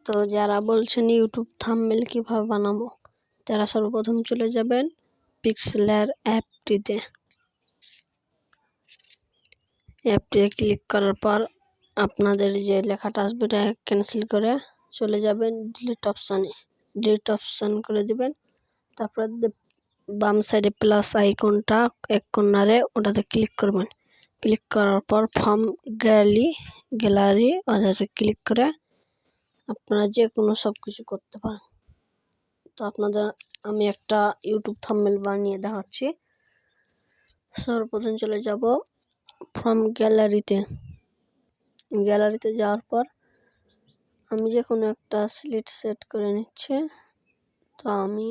তো যারা বলছেন ইউটিউব থাম্বনেল কিভাবে বানাবো, তারা সর্বপ্রথম চলে যাবেন পিক্সেলার অ্যাপটিতে। অ্যাপটিতে ক্লিক করার পর আপনাদের যে লেখাটা আসবে এটা ক্যান্সেল করে চলে যাবেন ডিলিট অপশান করে দিবেন। তারপর বাম সাইডে প্লাস আইকনটা এক কর্নারে ওটাতে ক্লিক করবেন। ক্লিক করার পর ফর্ম গ্যালারি ওটাতে ক্লিক করে আপনারা যে কোনো সব কিছু করতে পারেন। তো আমি একটা ইউটিউব থাম্বনেল বানিয়ে দেখাচ্ছি। সর্বপ্রথম চলে যাব ফর্ম গ্যালারিতে যাওয়ার পর আমি যে কোনো একটা স্লিট সেট করে নিচ্ছি। তো আমি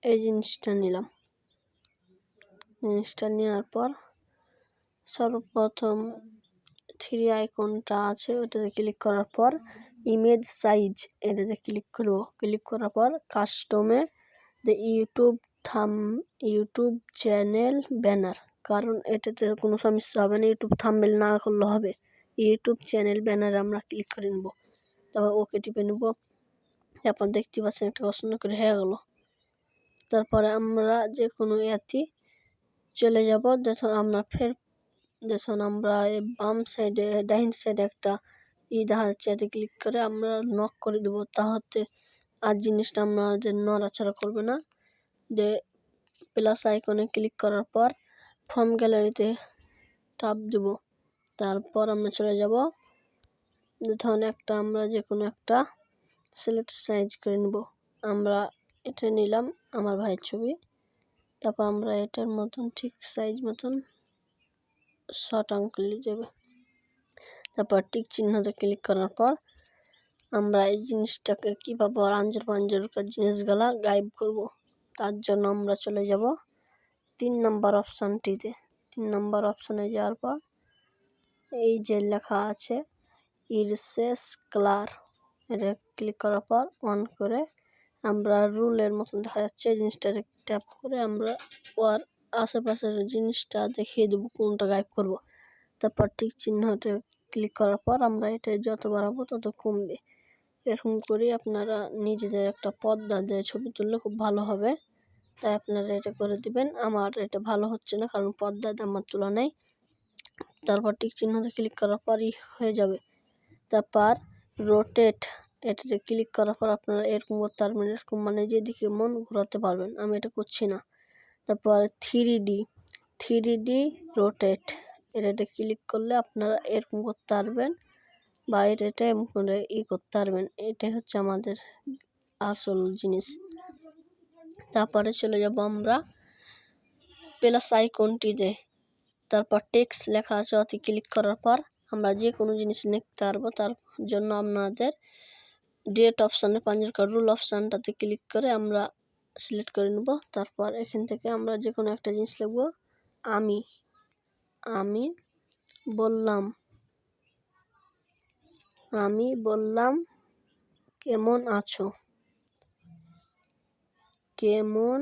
এই জিনিসটা নিলাম। নেওয়ার পর সর্বপ্রথম থ্রি আইকনটা আছে ওটাতে ক্লিক করার পর ইমেজ সাইজ এটাতে ক্লিক করব। ক্লিক করার পর কাস্টমে যে ইউটিউব চ্যানেল ব্যানার, কারণ এটাতে কোনো সমস্যা হবে না, ইউটিউব থাম্বনেল না করলে হবে। ইউটিউব চ্যানেল ব্যানার আমরা ক্লিক করে নেব। তারপর ওকে টিপে নেব। তারপর দেখতে পাচ্ছেন একটা পছন্দ করে হয়ে গেল। তারপরে আমরা যে কোনো ইয়াতে চলে যাব। দেখুন আমরা বাম সাইডে ডাইন সাইডে একটা দেখা যাচ্ছে, এতে ক্লিক করে আমরা নক করে দেবো। তাহলে আর জিনিসটা আমাদের নড়াচড়া করবে না। প্লাস আইকনে ক্লিক করার পর ফর্ম গ্যালারিতে টাপ দেব। তারপর আমরা চলে যাব। ধরুন আমরা যে কোনো একটা সিলেক্ট সাইজ করে নেব। আমরা এটা নিলাম আমার ভাইয়ের ছবি। তারপর আমরা এটার মতন ঠিক সাইজ মতন শর্ট আঙ্গুল দেব। তারপর টিক চিহ্নতে ক্লিক করার পর আমরা এই জিনিসটাকে কীভাবে আঞ্জর জিনিসগুলা গায়েব করব, তার জন্য আমরা চলে যাব 3 নম্বর অপশানটিতে। 3 নম্বর অপশানে যাওয়ার পর এই যে লেখা আছে ইরেজ কালার, এটা ক্লিক করার পর অন করে আমরা রুলের মতন দেখা যাচ্ছে জিনিসটাতে ট্যাপ করে আমরা ওর আশেপাশের জিনিসটা দেখিয়ে দেবো কোনটা গায়েব করব। তারপর টিক চিহ্নতে ক্লিক করার পর আমরা এটা যত বাড়াবো তত কমবে। এরকম করে আপনারা নিজেদের একটা পর্দা দিয়ে ছবি তুললে খুব ভালো হবে। তাই আপনারা এটা করে দিবেন। আমার এটা ভালো হচ্ছে না, কারণ পর্দা দিয়ে আমার তোলা নেই। তারপর টিক চিহ্নতে ক্লিক করার পরই হয়ে যাবে। তারপর রোটেট এটাতে ক্লিক করার পর আপনারা এরকম করতে পারবেন, এরকম মানে যেদিকে মন ঘোরাতে পারবেন। আমি এটা করছি না। তারপর 3D রোটেট এটাতে ক্লিক করলে আপনারা এরকম করতে পারবেন বা এটা এমন করে করতে পারবেন। এটাই হচ্ছে আমাদের আসল জিনিস। তারপরে চলে যাব আমরা প্লাস আইকনটিতে। তারপর টেক্সট লেখা আছে অতি ক্লিক করার পর আমরা যে কোনো জিনিস লিখতে পারবো। তার জন্য আপনাদের ডেট অপশানে রুল অপশানটাতে ক্লিক করে আমরা সিলেক্ট করে নেব। তারপর এখান থেকে আমরা যে কোনো একটা জিনিস লিখব। আমি বললাম কেমন আছো, কেমন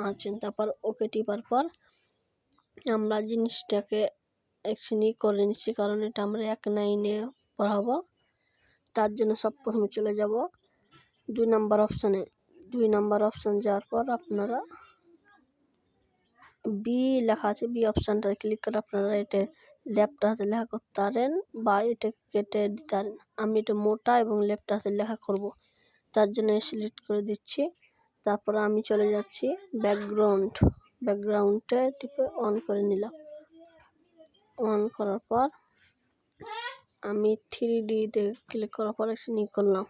আছেন। তারপর ওকে টিপার পর আমরা জিনিসটাকে এখানে করে নিচ্ছি, কারণ এটা আমরা 1 লাইনে পড়াবো। তার জন্য সব প্রথমে চলে যাব 2 নম্বর অপশানে। 2 নম্বর অপশান যাওয়ার পর আপনারা বি লেখা আছে, বি অপশানটা ক্লিক করে আপনারা এটা লেফট হাতে লেখা করতে পারেন বা এটা কেটে দিতে পারেন। আমি এটা মোটা এবং লেফট হাতে লেখা করব, তার জন্য সিলেক্ট করে দিচ্ছি। তারপর আমি চলে যাচ্ছি ব্যাকগ্রাউন্ডে টিপে অন করে নিলাম। অন করার পর আমি 3Dতে ক্লিক করার পর এখানে করলাম।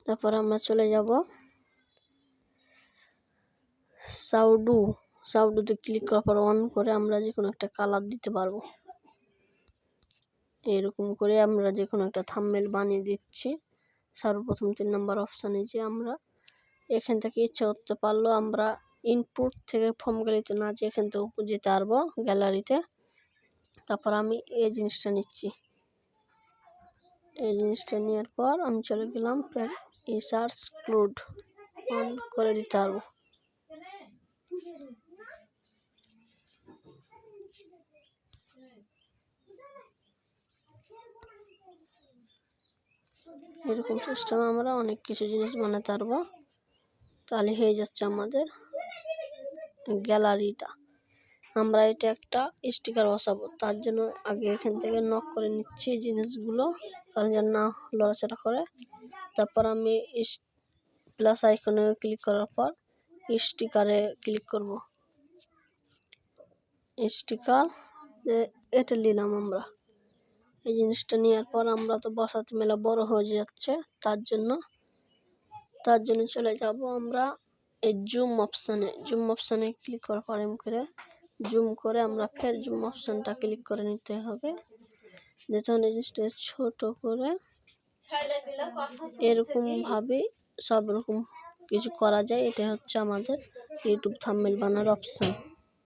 তারপর আমরা চলে যাব সাউডুতে ক্লিক করার পর অন করে আমরা যে কোনো একটা কালার দিতে পারবো। এরকম করে আমরা যে কোনো একটা থাম্বনেল বানিয়ে দিচ্ছি। সর্বপ্রথম 3 নম্বর অপশানে যে আমরা এখান থেকে ইচ্ছা করতে পারলো আমরা ইনপুট থেকে ফর্ম গ্যালারিতে না যে এখান থেকে যেতে পারবো গ্যালারিতে। তারপর আমি এই জিনিসটা নিচ্ছি, এই জিনিসটা নেওয়ার পর আমি চলে গেলাম ফের সার্চ ক্লুড অন করে দিতে পারবো। এরকম সিস্টেম আমরা অনেক কিছু জিনিস বানাতে পারবো। তাহলে হয়ে যাচ্ছে আমাদের গ্যালারিটা। আমরা এটা একটা স্টিকার বসাবো, তার জন্য আগে এখান থেকে নক করে নিচ্ছি জিনিসগুলো, কারণ যেন না লড়াচড়া করে। তারপর আমি প্লাস আইকনে ক্লিক করার পর স্টিকারে ক্লিক করব। স্টিকার এটা নিলাম আমরা। এই জিনিসটা নেওয়ার পর আমরা তো বসাতে মেলা বড় হয়ে যাচ্ছে, তার জন্য চলে যাব আমরা এই জুম অপশানে ক্লিক করার পর জুম করে আমরা ফের জুম অপশানটা ক্লিক করে নিতে হবে। যেটা জিনিসটা ছোট করে এরকম ভাবে সব রকম কিছু করা যায়। এটা হচ্ছে আমাদের ইউটিউব থাম্বনেল বানানোর অপশান।